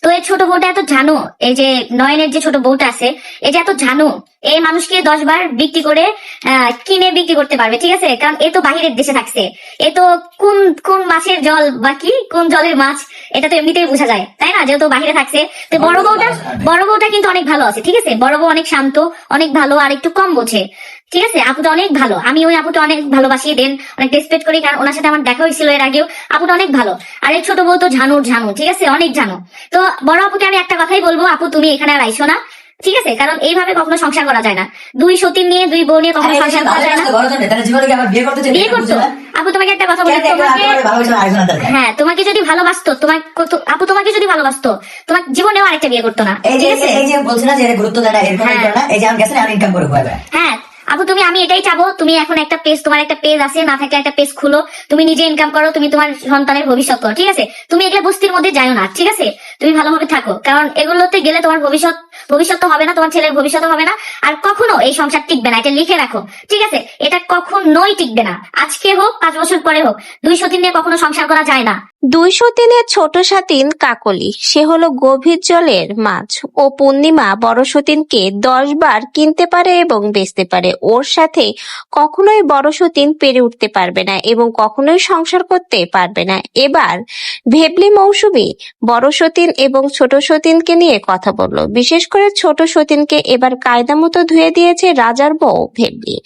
তো এই ছোট বউটা এত জানো, এই যে নয়নের যে ছোট বউটা আছে, এই যে এত জানো, এই মানুষকে 10 বার বিক্রি করে কিনে বিক্রি করতে পারবে, ঠিক আছে? কারণ এ তো বাহিরের দেশে থাকছে, এ তো কোন কোন মাছের জল বা কি কোন জলের মাছ, এটা তো এমনিতেই বোঝা যায়, তাই না? যেহেতু বাহিরে থাকছে। তো বড় বউটা কিন্তু অনেক ভালো আছে, ঠিক আছে? বড় বউ অনেক শান্ত, অনেক ভালো, আর একটু কম বোঝে, ঠিক আছে? আপুটা অনেক ভালো, আমি ওই আপুটা অনেক ভালোবাসি, দেন অনেক রেসপেক্ট করি, কারণ ওনার সাথে আমার দেখা হয়েছিল এর আগেও। আপুটা অনেক ভালো। আর এই ছোট বউ তো ঝানু, ঠিক আছে? অনেক জানো। তো বড় আপুকে আমি একটা কথাই বলবো, আপু তুমি এখানে আর আইসো না, ঠিক আছে? কারণ এইভাবে কখনো সংসার করা যায় না। দুই সতীন নিয়ে, দুই বউ নিয়ে কখনো সংসার করা যায় না। বিয়ে করতো। আপু তোমাকে একটা কথা বলি, তোমাকে হ্যাঁ, তোমাকে যদি ভালোবাসতো, আপু তোমাকে যদি ভালোবাসতো, তোমার জীবনেও আরেকটা বিয়ে করতো না, ঠিক আছে? হ্যাঁ আপু, আমি এটাই চাবো, তুমি এখন একটা পেজ, তোমার একটা পেজ আছে, না থাকলে একটা পেজ খুলো, তুমি নিজে ইনকাম করো, তুমি তোমার সন্তানের ভবিষ্যৎ করো, ঠিক আছে? তুমি এগুলো বস্তির মধ্যে যাও না, ঠিক আছে? তুমি ভালোভাবে থাকো, কারণ এগুলোতে গেলে তোমার ভবিষ্যৎ তো হবে না, তোমার ছেলের ভবিষ্যৎ হবে না, আর কখনো এই সংসার টিকবে না, এটা লিখে রাখো, ঠিক আছে? এটা কখনোই টিকবে না, আজকে হোক 5 বছর পরে হোক, 200 দিন নিয়ে কখনো সংসার করা যায় না। 203-এর ছোট সতীন কাকলি, সে হলো গভীর জলের মাছ, ও পূর্ণিমা বড় সতীনকে 10 বার কিনতে পারে এবং বেচতে পারে। ওর সাথে কখনোই বড় সতীন পেরে উঠতে পারবে না এবং কখনোই সংসার করতে পারবে না। এবার ভেবলি মৌসুমী বড় সতীন এবং ছোট সতীনকে নিয়ে কথা বলল। বিশেষ করে ছোট সতীনকে এবার কায়দা মতো ধুয়ে দিয়েছে রাজার বউ ভেবলি।